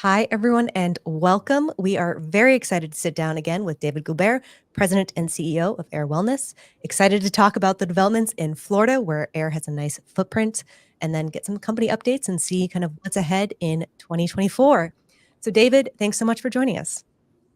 Hi, everyone, and welcome. We are very excited to sit down again with David Goubert, President and CEO of AYR Wellness. Excited to talk about the developments in Florida, where AYR has a nice footprint, and then get some company updates and see kind of what's ahead in 2024. So, David, thanks so much for joining us.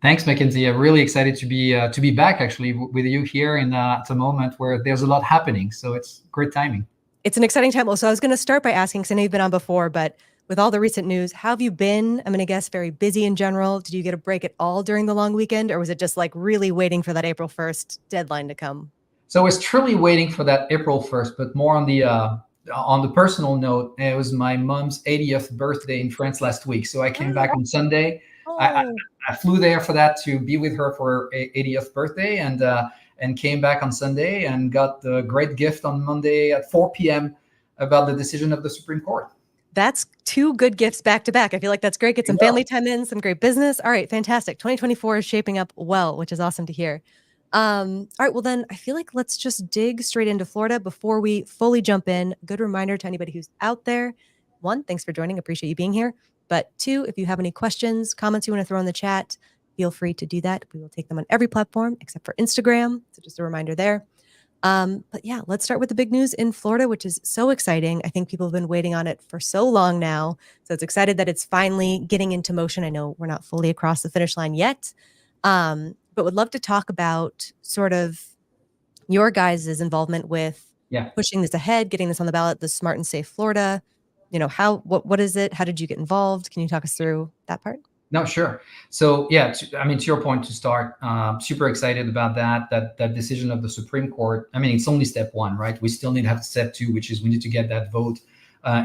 Thanks, Mackenzie. I'm really excited to be back actually with you here in at a moment where there's a lot happening. So it's great timing. It's an exciting time. So I was going to start by asking, because I know you've been on before, but with all the recent news, how have you been? I'm going to guess very busy in general. Did you get a break at all during the long weekend, or was it just like really waiting for that April 1st deadline to come? So I was truly waiting for that April 1st, but more on the personal note, it was my mom's 80th birthday in France last week. So I came back on Sunday. Oh. I flew there for that to be with her for her 80th birthday, and came back on Sunday and got the great gift on Monday at 4 p.m. about the decision of the Supreme Court. That's two good gifts back to back. I feel like that's great. Get some family time in, some great business. All right, fantastic. 2024 is shaping up well, which is awesome to hear. All right, well then I feel like let's just dig straight into Florida before we fully jump in. Good reminder to anybody who's out there. One, thanks for joining. Appreciate you being here. But two, if you have any questions, comments you want to throw in the chat, feel free to do that. We will take them on every platform except for Instagram. So just a reminder there. But yeah, let's start with the big news in Florida, which is so exciting. I think people have been waiting on it for so long now. So it's excited that it's finally getting into motion. I know we're not fully across the finish line yet, but would love to talk about sort of your guys' involvement with pushing this ahead, getting this on the ballot, the Smart and Safe Florida. You know, what is it? How did you get involved? Can you talk us through that part? No, sure. So yeah, to your point to start, super excited about that decision of the Supreme Court. I mean, it's only step one, right? We still need to have step two, which is we need to get that vote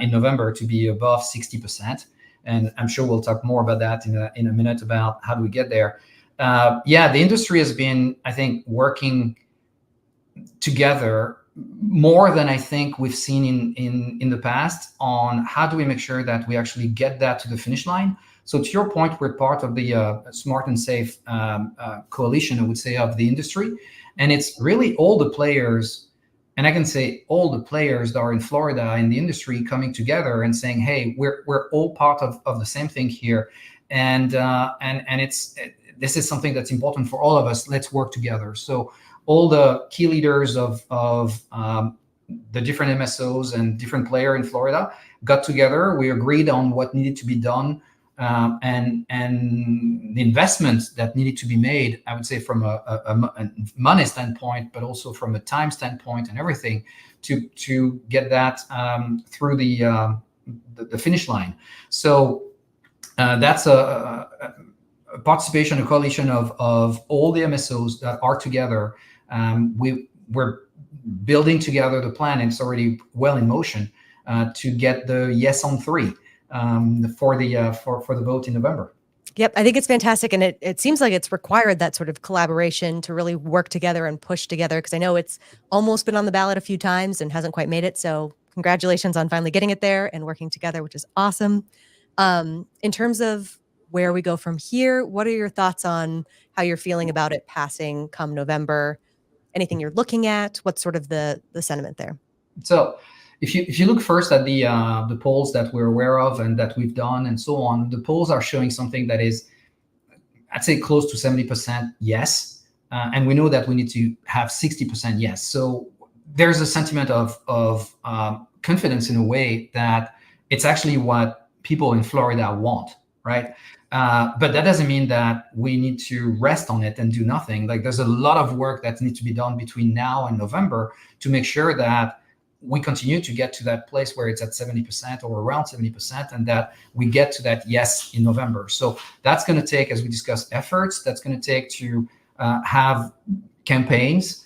in November to be above 60%. And I'm sure we'll talk more about that in a minute about how do we get there. The industry has been, I think, working together more than I think we've seen in the past on how do we make sure that we actually get that to the finish line. So to your point, we're part of the Smart and Safe coalition, I would say, of the industry. And it's really all the players, and I can say all the players that are in Florida in the industry coming together and saying, hey, we're all part of the same thing here. And this is something that's important for all of us. Let's work together. So all the key leaders of the different MSOs and different players in Florida got together. We agreed on what needed to be done. And the investments that needed to be made, I would say, from a money standpoint, but also from a time standpoint and everything, to get that through the finish line. So that's a participation, a coalition of all the MSOs that are together. We're building together the plan, and it's already well in motion to get the yes on 3. For the vote in November. Yep, I think it's fantastic, and it seems like it's required that sort of collaboration to really work together and push together, because I know it's almost been on the ballot a few times and hasn't quite made it. So congratulations on finally getting it there and working together, which is awesome. In terms of where we go from here, what are your thoughts on how you're feeling about it passing come November? Anything you're looking at? What's sort of the sentiment there? So if you look first at the polls that we're aware of and that we've done and so on, the polls are showing something that is, I'd say, close to 70% yes, and we know that we need to have 60% yes. So there's a sentiment of confidence in a way that it's actually what people in Florida want, right? But that doesn't mean that we need to rest on it and do nothing. Like, there's a lot of work that needs to be done between now and November to make sure that we continue to get to that place where it's at 70% or around 70%, and that we get to that yes in November. So that's going to take, as we discussed, efforts. That's going to take to have campaigns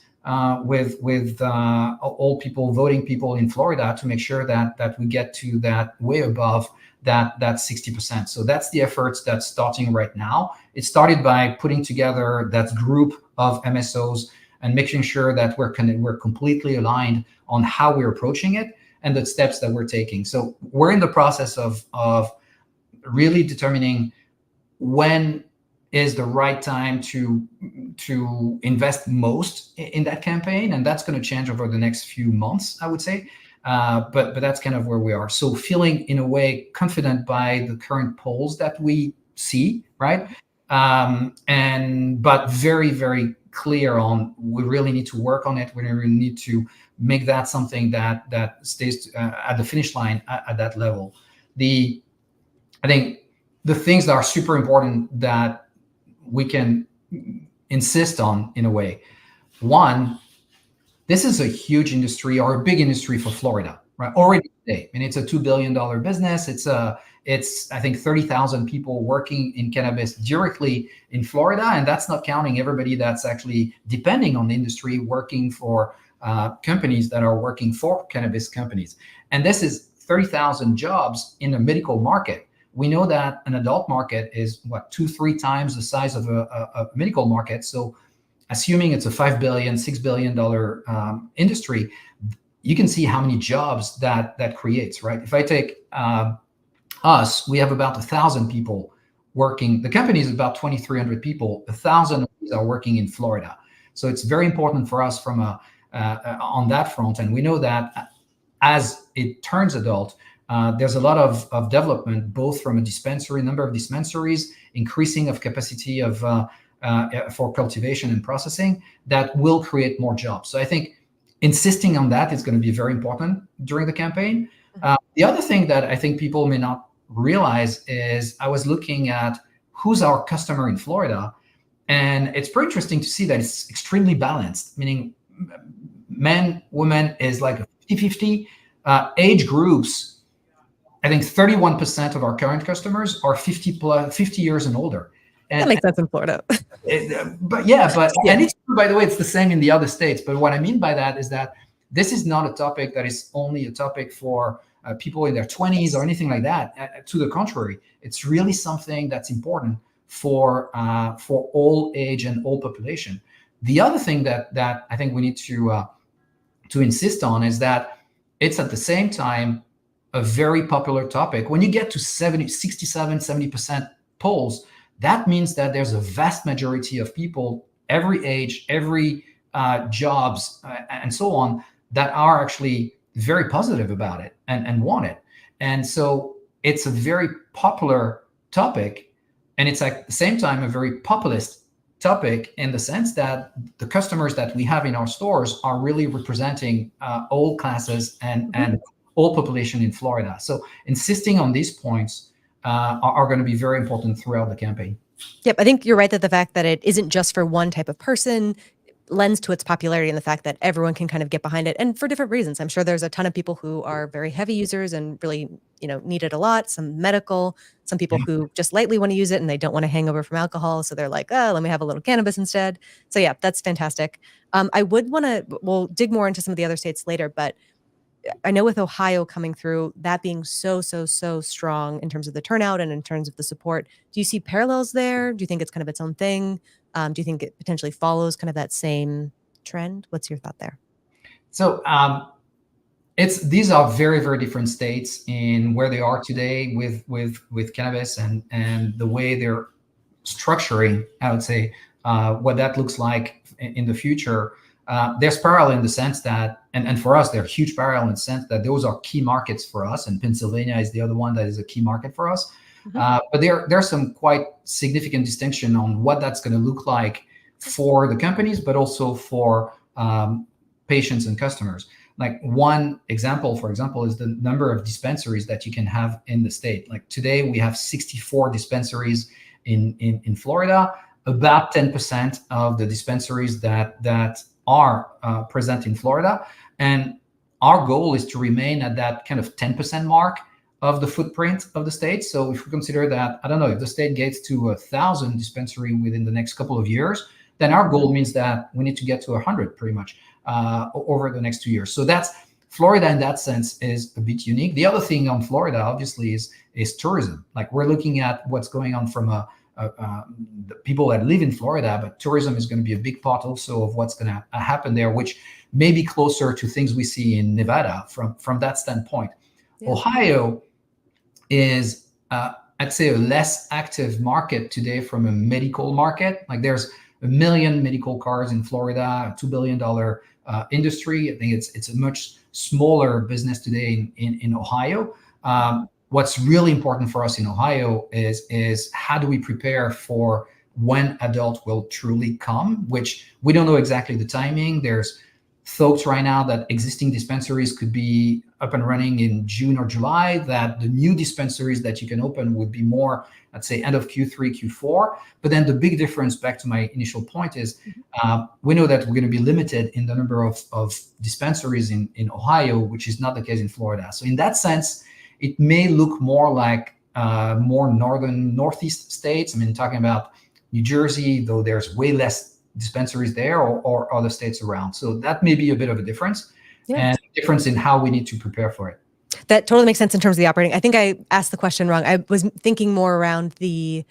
with all people, voting people in Florida, to make sure that we get to that way above that 60%. So that's the efforts that's starting right now. It started by putting together that group of MSOs and making sure that we're completely aligned on how we're approaching it and the steps that we're taking. So we're in the process of really determining when is the right time to invest most in that campaign, and that's going to change over the next few months, I would say. But that's kind of where we are. So feeling in a way confident by the current polls that we see, right? But very, very clear on we really need to work on it. We really need to make that something that stays at the finish line at that level. I think the things that are super important that we can insist on in a way. One, this is a huge industry or a big industry for Florida, right? Already today. I mean, it's a $2 billion business. It's I think 30,000 people working in cannabis directly in Florida, and that's not counting everybody that's actually depending on the industry, working for companies that are working for cannabis companies. And this is 30,000 jobs in the medical market. We know that an adult market is what 2-3 times the size of a medical market. So assuming it's a $5 billion, $6 billion industry, you can see how many jobs that creates, right? If I take us, we have about 1,000 people working. The company is about 2,300 people. 1,000 of these are working in Florida. So it's very important for us from on that front. And we know that as it turns adult, there's a lot of development, both from a dispensary, number of dispensaries, increasing of capacity of for cultivation and processing that will create more jobs. So I think insisting on that is going to be very important during the campaign. The other thing that I think people may not realize is I was looking at who's our customer in Florida, and it's pretty interesting to see that it's extremely balanced, meaning men, women is like a 50-50. Age groups, I think 31% of our current customers are 50 years and older. And, that makes sense in Florida. But and it's, by the way, it's the same in the other states. But what I mean by that is that this is not a topic that is only a topic for people in their 20s or anything like that. To the contrary, it's really something that's important for all age and all population. The other thing that I think we need to insist on is that it's at the same time a very popular topic. When you get to 67, 70% polls, that means that there's a vast majority of people, every age, every jobs, and so on, that are actually very positive about it and want it. And so it's a very popular topic, and it's at the same time a very populist topic in the sense that the customers that we have in our stores are really representing all classes and all population in Florida. So insisting on these points are going to be very important throughout the campaign. Yep, I think you're right that the fact that it isn't just for one type of person lends to its popularity and the fact that everyone can kind of get behind it, and for different reasons. I'm sure there's a ton of people who are very heavy users and really, need it a lot, some medical, some people who just lightly want to use it and they don't want to hang over from alcohol. So they're like, oh, let me have a little cannabis instead. So yeah, that's fantastic. I would want to, we'll dig more into some of the other states later, but I know with Ohio coming through, that being so strong in terms of the turnout and in terms of the support, do you see parallels there? Do you think it's kind of its own thing? Do you think it potentially follows kind of that same trend? What's your thought there? So these are very, very different states in where they are today with cannabis and the way they're structuring, I would say, what that looks like in the future. There's parallel in the sense that, and for us, they're huge parallel in the sense that those are key markets for us, and Pennsylvania is the other one that is a key market for us. But there's some quite significant distinction on what that's going to look like for the companies, but also for patients and customers. Like one example, for example, is the number of dispensaries that you can have in the state. Like today, we have 64 dispensaries in Florida. About 10% of the dispensaries that are present in Florida. And our goal is to remain at that kind of 10% mark of the footprint of the state. So if we consider that, I don't know, if the state gets to 1,000 dispensary within the next couple of years, then our goal means that we need to get to 100 pretty much over the next 2 years. So that's Florida in that sense is a bit unique. The other thing on Florida, obviously, is tourism. Like we're looking at what's going on from the people that live in Florida, but tourism is going to be a big part also of what's going to happen there, which may be closer to things we see in Nevada from that standpoint. Yeah. Ohio is, I'd say, a less active market today from a medical market. Like there's million medical cards in Florida, a $2 billion industry. I think it's a much smaller business today in Ohio. What's really important for us in Ohio is how do we prepare for when adult will truly come, which we don't know exactly the timing. There's thoughts right now that existing dispensaries could be up and running in June or July, that the new dispensaries that you can open would be more, let's say, end of Q3, Q4. But then the big difference, back to my initial point, is we know that we're going to be limited in the number of dispensaries in Ohio, which is not the case in Florida. So in that sense, it may look more like more northeast states. I mean, talking about New Jersey, though there's way less dispensaries there, or other states around. So that may be a bit of a difference, and difference in how we need to prepare for it. That totally makes sense in terms of the operating. I think I asked the question wrong. I was thinking more around the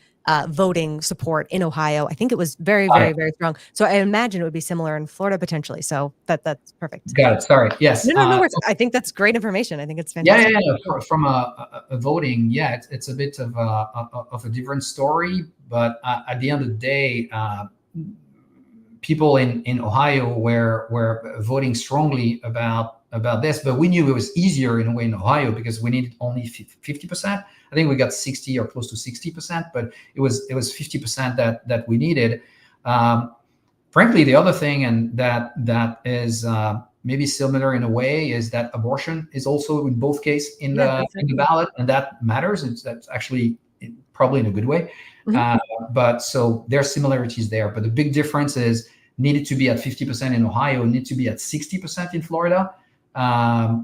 voting support in Ohio. I think it was very, very, very strong. So I imagine it would be similar in Florida potentially. So that's perfect. Got it. Sorry. Yes. No worries. I think that's great information. I think it's fantastic. Yeah. From a voting, it's a bit of a different story. But at the end of the day, people in Ohio were voting strongly about this, but we knew it was easier in a way in Ohio because we needed only 50%. I think we got 60 or close to 60%, but it was 50% that we needed. Frankly, the other thing, and that is maybe similar in a way, is that abortion is also in both cases in the ballot, and that matters. That's actually probably in a good way. But so there are similarities there, but the big difference is needed to be at 50% in Ohio, need to be at 60% in Florida,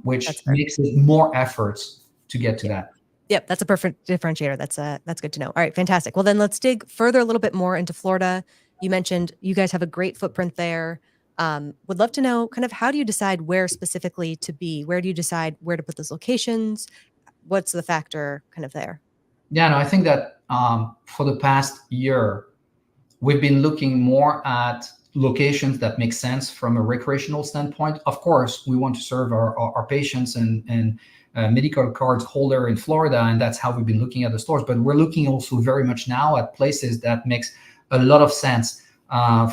which makes it more efforts to get to that. Yep, that's a perfect differentiator. That's good to know. All right, fantastic. Well, then let's dig further a little bit more into Florida. You mentioned you guys have a great footprint there. Would love to know kind of how do you decide where specifically to be? Where do you decide where to put those locations? What's the factor kind of there? Yeah, no, I think that for the past year, we've been looking more at locations that make sense from a recreational standpoint. Of course, we want to serve our patients and medical cards holder in Florida, and that's how we've been looking at the stores. But we're looking also very much now at places that makes a lot of sense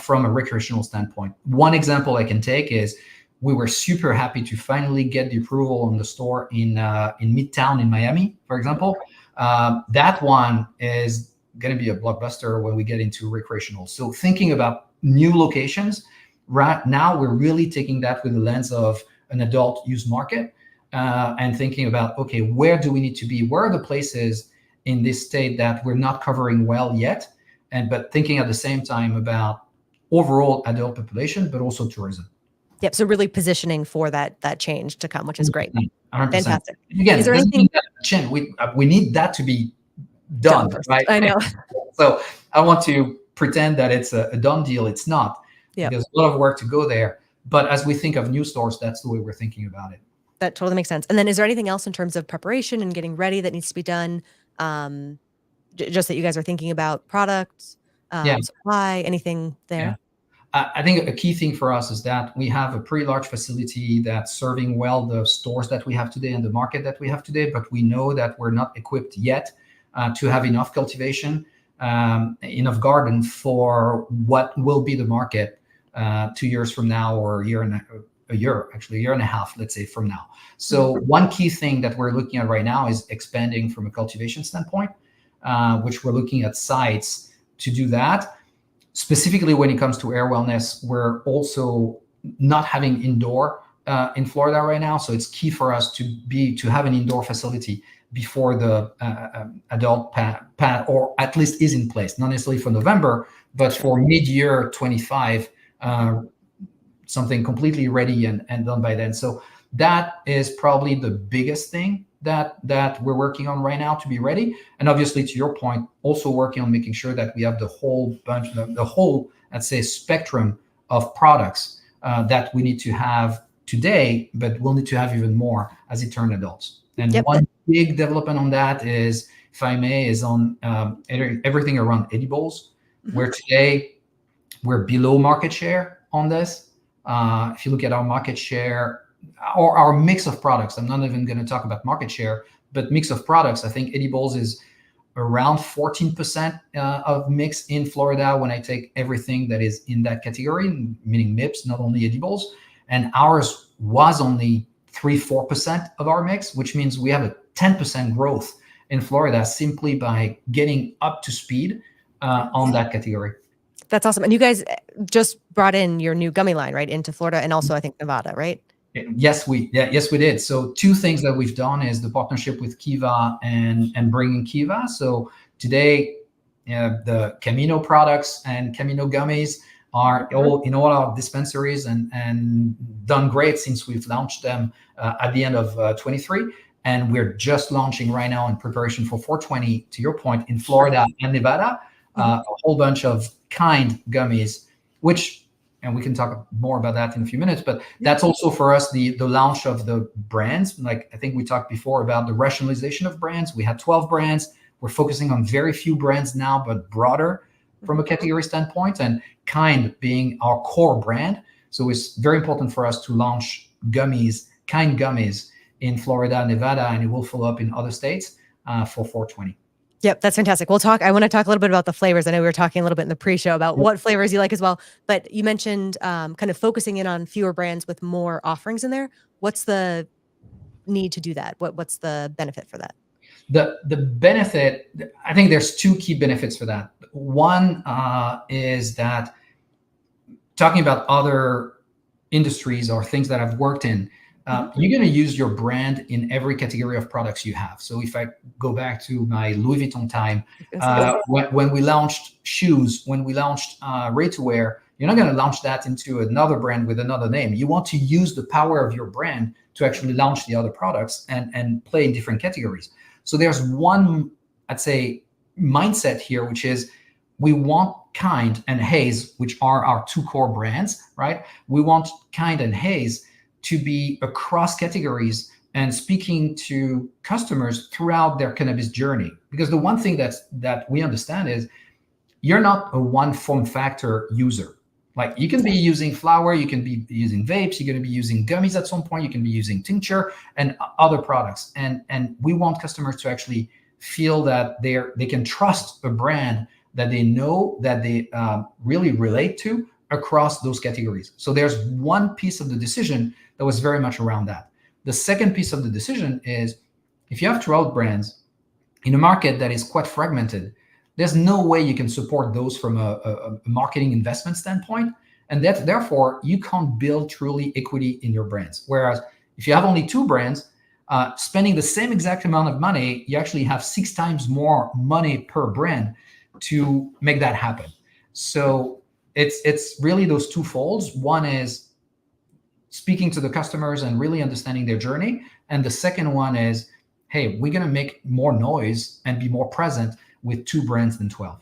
from a recreational standpoint. One example I can take is we were super happy to finally get the approval on the store in Midtown in Miami, for example. That one is going to be a blockbuster when we get into recreational. So thinking about new locations, right now we're really taking that with the lens of an adult use market and thinking about, okay, where do we need to be? Where are the places in this state that we're not covering well yet? But thinking at the same time about overall adult population, but also tourism. Yep. So really positioning for that change to come, which is great. 100%. Fantastic. Again, is there anything we need that to be done right? I know. So I want to pretend that it's a done deal. It's not. Yep. There's a lot of work to go there. But as we think of new stores, that's the way we're thinking about it. That totally makes sense. And then is there anything else in terms of preparation and getting ready that needs to be done? Just that you guys are thinking about products, supply, anything there? Yeah. I think a key thing for us is that we have a pretty large facility that's serving well the stores that we have today and the market that we have today, but we know that we're not equipped yet to have enough cultivation, enough garden for what will be the market 2 years from now, or a year and a half, let's say, from now. So one key thing that we're looking at right now is expanding from a cultivation standpoint, which we're looking at sites to do that. Specifically, when it comes to Ayr Wellness, we're also not having indoor in Florida right now. So it's key for us to have an indoor facility before the adult plan, or at least is in place, not necessarily for November, but for mid-year 25, something completely ready and done by then. So that is probably the biggest thing that we're working on right now to be ready. And obviously, to your point, also working on making sure that we have the whole bunch, the whole, let's say, spectrum of products that we need to have today, but we'll need to have even more as it turns adults. And one big development on that is, if I may, is on everything around edibles, where today we're below market share on this. If you look at our market share, or our mix of products, I'm not even going to talk about market share, but mix of products, I think edibles is around 14% of mix in Florida when I take everything that is in that category, meaning MIPS, not only edibles. And ours was only 3-4% of our mix, which means we have a 10% growth in Florida simply by getting up to speed on that category. That's awesome. And you guys just brought in your new gummy line, right, into Florida and also I think Nevada, right? Yes, we did. So two things that we've done is the partnership with Kiva and bringing Kiva. So today, the Camino products and Camino gummies are all in all our dispensaries and done great since we've launched them at the end of 23. And we're just launching right now in preparation for 420, to your point, in Florida and Nevada, a whole bunch of kind gummies, which, and we can talk more about that in a few minutes, but that's also for us the launch of the brands. Like I think we talked before about the rationalization of brands. We had 12 brands. We're focusing on very few brands now, but broader from a category standpoint, and kind being our core brand. So it's very important for us to launch gummies, kind gummies in Florida, Nevada, and it will follow up in other states for 420. Yep, that's fantastic. I want to talk a little bit about the flavors. I know we were talking a little bit in the pre-show about what flavors you like as well, but you mentioned kind of focusing in on fewer brands with more offerings in there. What's the need to do that? What's the benefit for that? The benefit, I think there's two key benefits for that. One is that talking about other industries or things that I've worked in, you're going to use your brand in every category of products you have. So if I go back to my Louis Vuitton time, when we launched shoes, when we launched ready-to-wear, you're not going to launch that into another brand with another name. You want to use the power of your brand to actually launch the other products and play in different categories. So there's one, I'd say, mindset here, which is we want Kind and Haze, which are our two core brands, right? We want Kind and Haze to be across categories and speaking to customers throughout their cannabis journey. Because the one thing that we understand is you're not a one form factor user. Like you can be using flower, you can be using vapes, you're going to be using gummies at some point, you can be using tincture and other products. And we want customers to actually feel that they can trust a brand that they know, that they really relate to across those categories. So there's one piece of the decision that was very much around that. The second piece of the decision is if you have 12 brands in a market that is quite fragmented, there's no way you can support those from a marketing investment standpoint. And that therefore you can't build truly equity in your brands. Whereas if you have only two brands, spending the same exact amount of money, you actually have 6 times more money per brand to make that happen. So it's really those two folds. One is speaking to the customers and really understanding their journey. And the second one is, hey, we're going to make more noise and be more present with 2 brands than 12.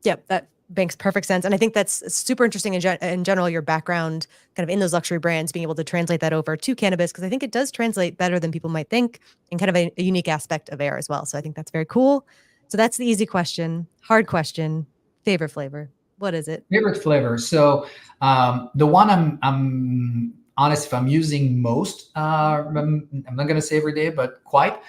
Yep, that makes perfect sense. And I think that's super interesting in general, your background kind of in those luxury brands, being able to translate that over to cannabis, because I think it does translate better than people might think and kind of a unique aspect of AYR as well. So I think that's very cool. So that's the easy question. Hard question, favorite flavor. What is it? Favorite flavor. So the one I'm honest, if I'm using most, I'm not going to say every day, but quite,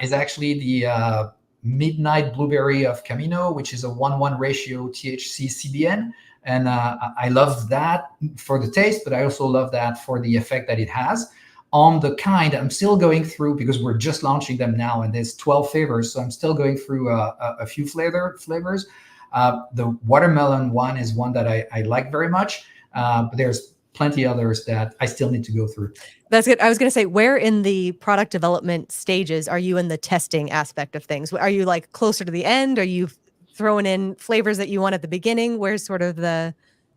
is actually the Midnight Blueberry of Camino, which is a 1:1 ratio THC CBN. And I love that for the taste, but I also love that for the effect that it has. On the kind, I'm still going through, because we're just launching them now, and there's 12 flavors. So I'm still going through a few flavors. The watermelon one is one that I like very much, but there's plenty others that I still need to go through. That's good. I was going to say, where in the product development stages are you in the testing aspect of things? Are you like closer to the end? Are you throwing in flavors that you want at the beginning? Where's sort of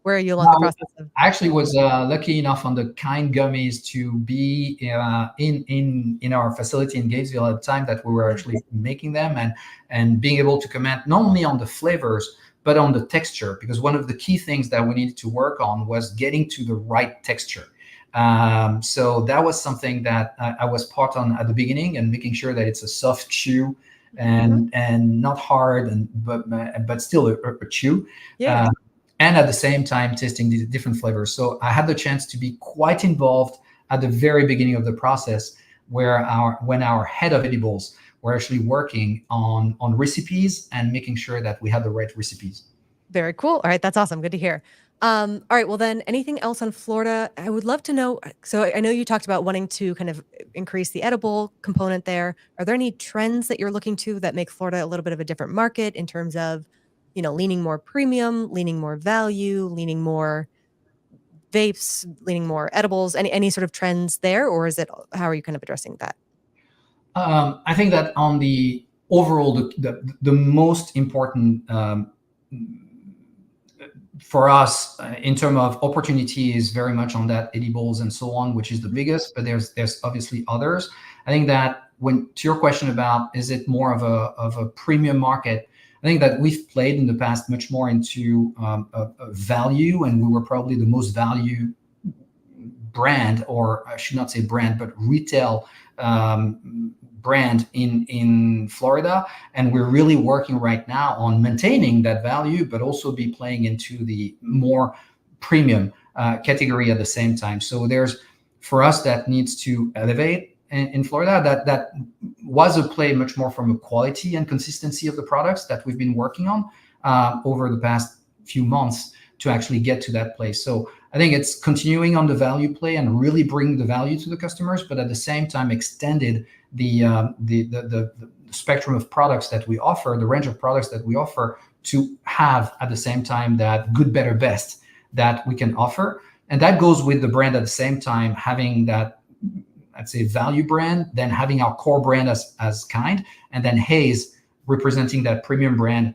where are you along the process of? I actually was lucky enough on the Kind gummies to be in our facility in Gatesville at the time that we were actually making them, and being able to comment not only on the flavors, but on the texture, because one of the key things that we needed to work on was getting to the right texture. So that was something that I was part on at the beginning, and making sure that it's a soft chew and not hard, but still a chew. Yeah. And at the same time testing the different flavors. So I had the chance to be quite involved at the very beginning of the process, when our head of edibles we're actually working on recipes and making sure that we have the right recipes. Very cool. All right, that's awesome. Good to hear. All right, well then, anything else on Florida? I would love to know. So I know you talked about wanting to kind of increase the edible component there. Are there any trends that you're looking to that make Florida a little bit of a different market in terms of, leaning more premium, leaning more value, leaning more vapes, leaning more edibles? Any sort of trends there, or is it how are you kind of addressing that? I think that on the overall, the most important for us in terms of opportunity is very much on that edibles and so on, which is the biggest, but there's obviously others. I think that when to your question about is it more of a premium market, I think that we've played in the past much more into a value, and we were probably the most value brand, or I should not say brand, but retail brand in Florida. And we're really working right now on maintaining that value, but also be playing into the more premium category at the same time. So there's, for us, that needs to elevate in Florida. That was a play much more from a quality and consistency of the products that we've been working on over the past few months to actually get to that place. So I think it's continuing on the value play and really bring the value to the customers, but at the same time extended the spectrum of products that we offer, the range of products that we offer, to have at the same time that good, better, best that we can offer. And that goes with the brand at the same time, having that, I'd say, value brand, then having our core brand as Kind, and then Haze representing that premium brand,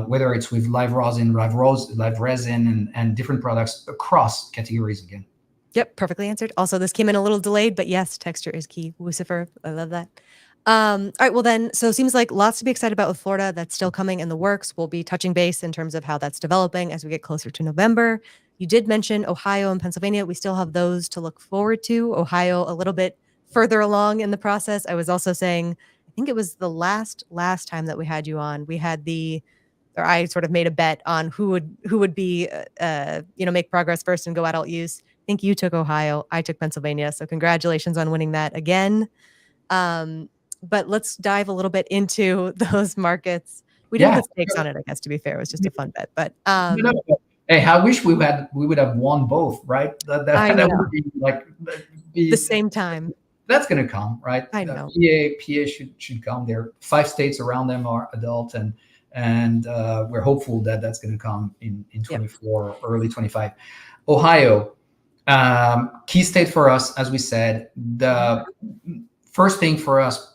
whether it's with live rosin, live resin, and different products across categories again. Yep, perfectly answered. Also, this came in a little delayed, but yes, texture is key. Lucifer, I love that. All right, well then, so it seems like lots to be excited about with Florida. That's still coming in the works. We'll be touching base in terms of how that's developing as we get closer to November. You did mention Ohio and Pennsylvania. We still have those to look forward to. Ohio a little bit further along in the process. I was also saying, I think it was the last time that we had you on. We had or I sort of made a bet on who would be, make progress first and go adult use. I think you took Ohio, I took Pennsylvania. So congratulations on winning that again. But let's dive a little bit into those markets. We didn't Yeah. put stakes on it, I guess, to be fair. It was just a fun bet. But Hey, I wish we would have won both, right? I know. That would be like The same time. That's going to come, right? I know. PA should come. There are 5 states around them are adult, and we're hopeful that that's going to come in 24, yep, early 25. Ohio, key state for us, as we said. The first thing for us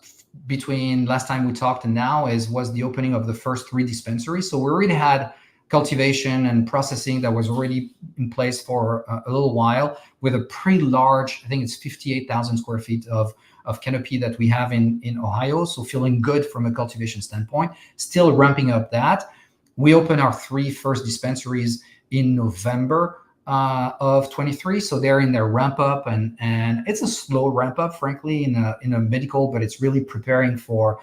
between last time we talked and now was the opening of the first 3 dispensaries. So we already had cultivation and processing that was already in place for a little while, with a pretty large, I think it's 58,000 square feet of canopy that we have in Ohio. So feeling good from a cultivation standpoint, still ramping up that. We opened our 3 first dispensaries in November of 23. So they're in their ramp up, and it's a slow ramp up, frankly, in a medical, but it's really preparing for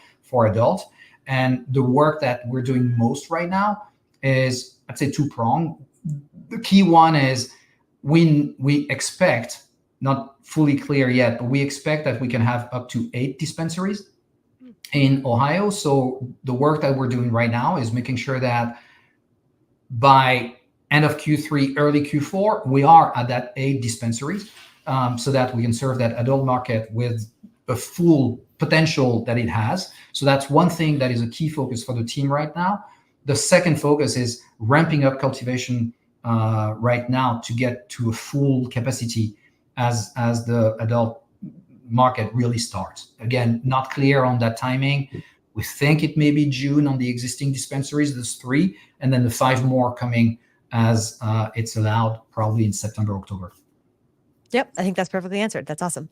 adult. And the work that we're doing most right now is, I'd say, 2-pronged. The key one is we expect, not fully clear yet, but we expect that we can have up to 8 dispensaries in Ohio. So the work that we're doing right now is making sure that by end of Q3, early Q4, we are at that 8 dispensaries, so that we can serve that adult market with the full potential that it has. So that's one thing that is a key focus for the team right now. The second focus is ramping up cultivation right now to get to a full capacity as the adult market really starts. Again, not clear on that timing. We think it may be June on the existing dispensaries, there's 3, and then the 5 more coming as it's allowed, probably in September, October. Yep, I think that's perfectly answered. That's awesome.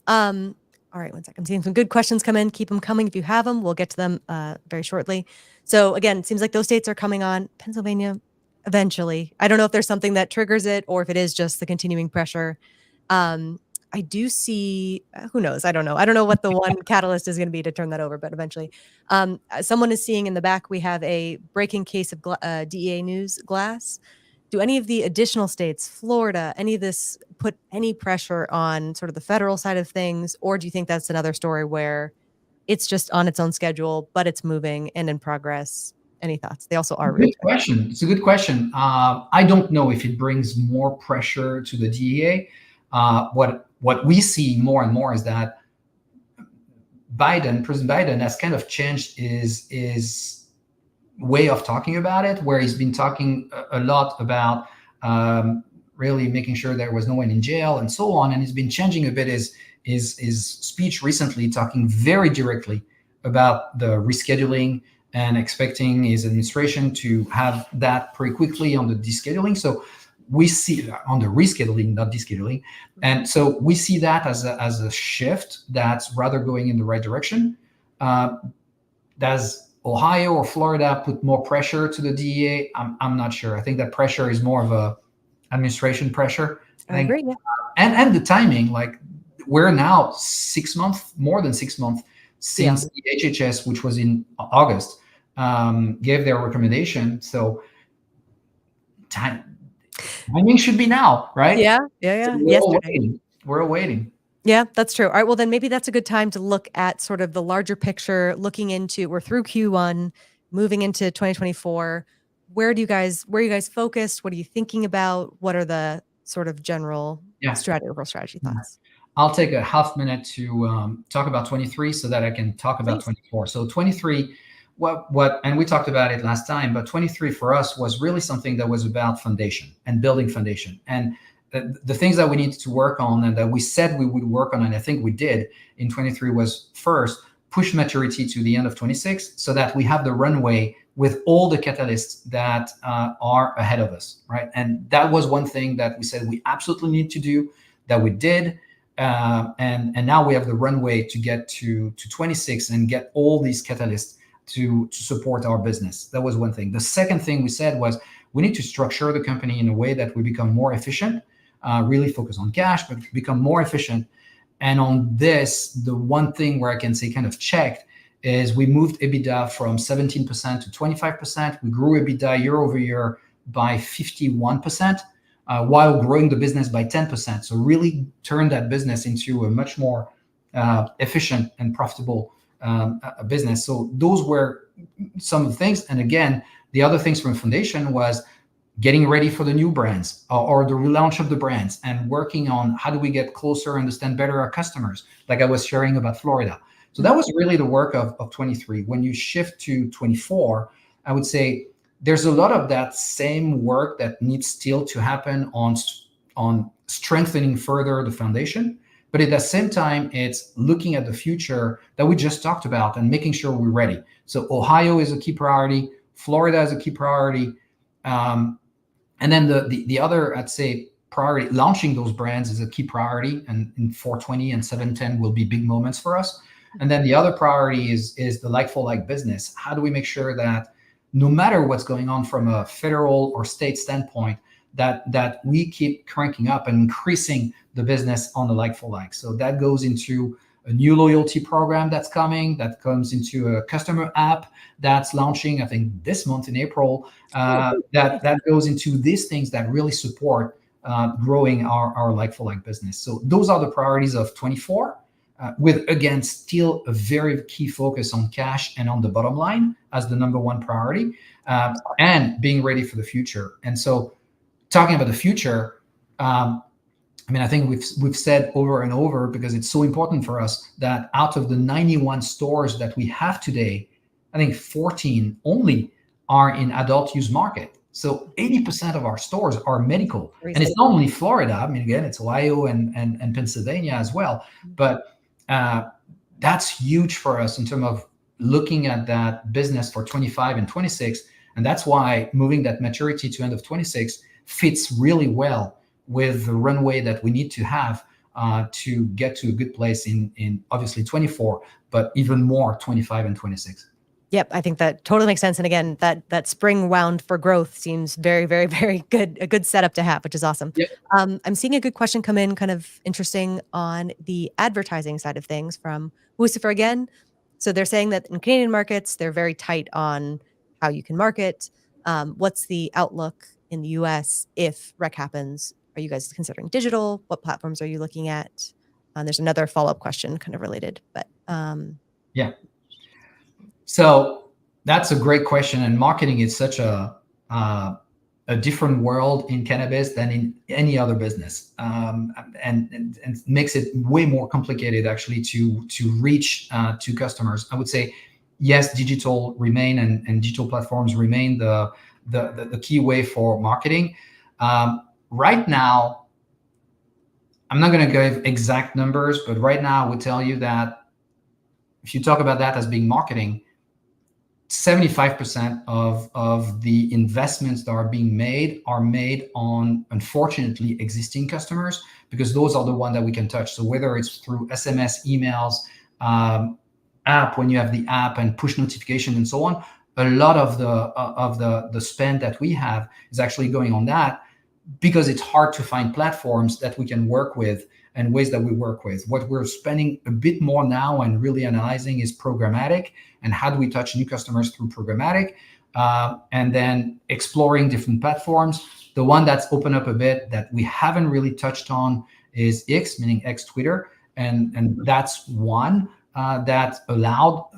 All right, one second. I'm seeing some good questions come in. Keep them coming if you have them. We'll get to them very shortly. So again, it seems like those states are coming on. Pennsylvania, eventually. I don't know if there's something that triggers it or if it is just the continuing pressure. I do see, who knows? I don't know. I don't know what the one catalyst is going to be to turn that over, but eventually. Someone is seeing in the back, we have a breaking case of DEA news glass. Do any of the additional states, Florida, any of this put any pressure on sort of the federal side of things? Or do you think that's another story where it's just on its own schedule, but it's moving and in progress? Any thoughts? They also are Good real-time. question. It's a good question. I don't know if it brings more pressure to the DEA. What we see more and more is that President Biden has kind of changed his way of talking about it, where he's been talking a lot about really making sure there was no one in jail and so on, and he's been changing a bit his speech recently, talking very directly about the rescheduling and expecting his administration to have that pretty quickly on the descheduling. So we see on the rescheduling, not descheduling. And so we see that as a shift that's rather going in the right direction. Does Ohio or Florida put more pressure to the DEA? I'm not sure. I think that pressure is more of a administration pressure. I agree. Yeah. And the timing, like we're now more than 6 months since the HHS, which was in August, gave their recommendation. So timing should be now, right? Yeah. So we're awaiting. Yeah, that's true. All right. Well, then maybe that's a good time to look at sort of the larger picture, looking into, we're through Q1, moving into 2024. Where are you guys focused? What are you thinking about? What are the sort of general overall strategy thoughts? I'll take a half minute to talk about 23 so that I can talk about 24. So 23, and we talked about it last time, but 23 for us was really something that was about foundation and building foundation. And the things that we needed to work on and that we said we would work on, and I think we did in 23, was first, push maturity to the end of 26 so that we have the runway with all the catalysts that are ahead of us, right? And that was one thing that we said we absolutely need to do, that we did. And now we have the runway to get to 26 and get all these catalysts to support our business. That was one thing. The second thing we said was we need to structure the company in a way that we become more efficient, really focus on cash, but become more efficient. And on this, the one thing where I can say kind of checked is we moved EBITDA from 17% to 25%. We grew EBITDA year over year by 51%, while growing the business by 10%. So really turned that business into a much more efficient and profitable business. So those were some of the things. And again, the other things from foundation was getting ready for the new brands or the relaunch of the brands and working on how do we get closer, understand better our customers, like I was sharing about Florida. So that was really the work of 23. When you shift to 24, I would say there's a lot of that same work that needs still to happen on strengthening further the foundation. But at the same time, it's looking at the future that we just talked about and making sure we're ready. So Ohio is a key priority. Florida is a key priority. And then the other, I'd say, priority, launching those brands is a key priority. And in 420 and 710 will be big moments for us. And then the other priority is the like-for-like business. How do we make sure that no matter what's going on from a federal or state standpoint, that we keep cranking up and increasing the business on the like-for-like? So that goes into a new loyalty program that's coming, that comes into a customer app that's launching, I think, this month in April, that goes into these things that really support growing our like-for-like business. So those are the priorities of 24. With, again, still a very key focus on cash and on the bottom line as the number one priority, and being ready for the future. And so talking about the future, I mean, I think we've said over and over, because it's so important for us, that out of the 91 stores that we have today, I think 14 only are in adult use market. So 80% of our stores are medical. And it's not only Florida. I mean, again, it's Ohio and Pennsylvania as well. But that's huge for us in terms of looking at that business for 25 and 26. And that's why moving that maturity to end of 26 fits really well with the runway that we need to have to get to a good place in obviously 24, but even more 25 and 26. Yep, I think that totally makes sense. And again, that spring wound for growth seems very, very, very good, a good setup to have, which is awesome. Yep. I'm seeing a good question come in, kind of interesting on the advertising side of things from Lucifer again. So they're saying that in Canadian markets, they're very tight on how you can market. What's the outlook in the US if rec happens? Are you guys considering digital? What platforms are you looking at? There's another follow-up question kind of related, but Yeah. So that's a great question. And marketing is such a different world in cannabis than in any other business, and makes it way more complicated actually to reach to customers. I would say, yes, digital remain and digital platforms remain the key way for marketing. Right now, I'm not going to give exact numbers, but right now I would tell you that if you talk about that as being marketing, 75% of the investments that are being made are made on, unfortunately, existing customers, because those are the ones that we can touch. So whether it's through SMS, emails, app, when you have the app and push notification and so on, a lot of the spend that we have is actually going on that, because it's hard to find platforms that we can work with and ways that we work with. What we're spending a bit more now and really analyzing is programmatic, and how do we touch new customers through programmatic, and then exploring different platforms. The one that's opened up a bit that we haven't really touched on is X, meaning X Twitter, and that's one that allowed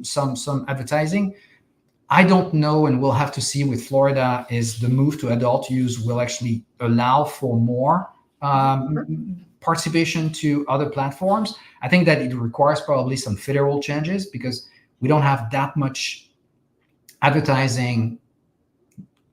some advertising. I don't know, and we'll have to see with Florida, is the move to adult use will actually allow for more participation to other platforms. I think that it requires probably some federal changes, because we don't have that much advertising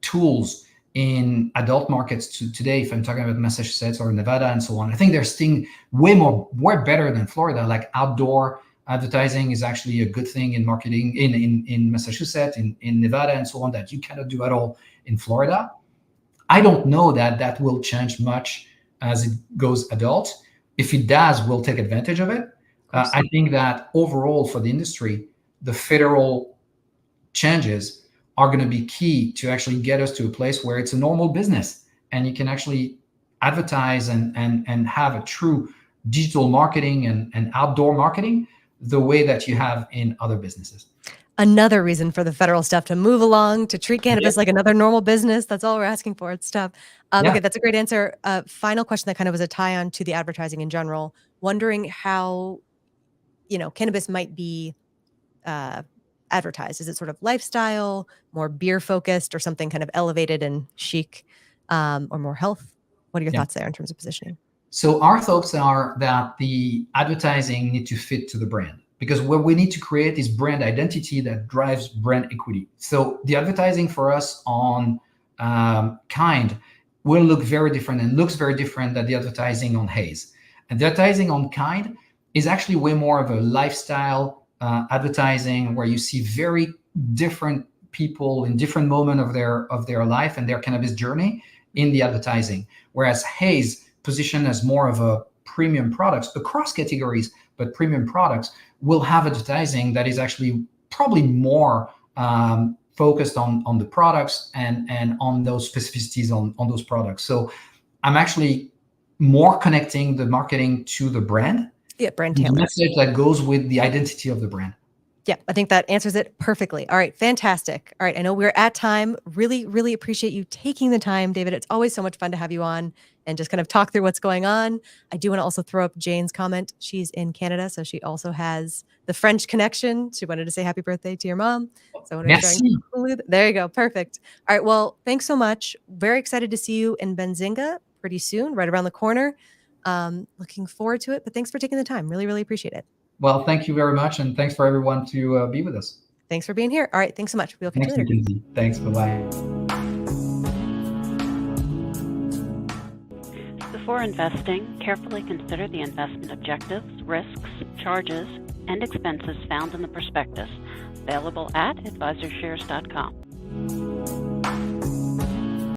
tools in adult markets today. If I'm talking about Massachusetts or Nevada and so on, I think they're still way better than Florida. Like outdoor advertising is actually a good thing in marketing in Massachusetts, in Nevada and so on, that you cannot do at all in Florida. I don't know that will change much as it goes adult. If it does, we'll take advantage of it. I think that overall for the industry, the federal changes are going to be key to actually get us to a place where it's a normal business and you can actually advertise and have a true digital marketing and outdoor marketing the way that you have in other businesses. Another reason for the federal stuff to move along, to treat cannabis like another normal business. That's all we're asking for. It's tough. Okay, that's a great answer. Final question that kind of was a tie on to the advertising in general. Wondering how, cannabis might be advertised. Is it sort of lifestyle, more beer focused, or something kind of elevated and chic, or more health? What are your thoughts there in terms of positioning? So our thoughts are that the advertising need to fit to the brand, because what we need to create is brand identity that drives brand equity. So the advertising for us on Kind will look very different, and looks very different than the advertising on Haze. And the advertising on Kind is actually way more of a lifestyle advertising, where you see very different people in different moments of their life and their cannabis journey in the advertising. Whereas Haze, positioned as more of a premium products across categories, but premium products, will have advertising that is actually probably more focused on the products and on those specificities on those products. So I'm actually more connecting the marketing to the brand. Yeah, brand The tailored. message that goes with the identity of the brand. Yeah, I think that answers it perfectly. All right, fantastic. All right, I know we're at time. Really, really appreciate you taking the time, David. It's always so much fun to have you on and just kind of talk through what's going on. I do want to also throw up Jane's comment. She's in Canada, so she also has the French connection. She wanted to say happy birthday to your mom. So I want to try and include. There you go. Perfect. All right, well, thanks so much. Very excited to see you in Benzinga pretty soon, right around the corner. Looking forward to it, but thanks for taking the time. Really, really appreciate it. Well, thank you very much, and thanks for everyone to be with us. Thanks for being here. All right, thanks so much. We'll catch you later. Mackenzie. Thanks. Bye-bye. Before investing, carefully consider the investment objectives, risks, charges, and expenses found in the prospectus, available at advisorshares.com.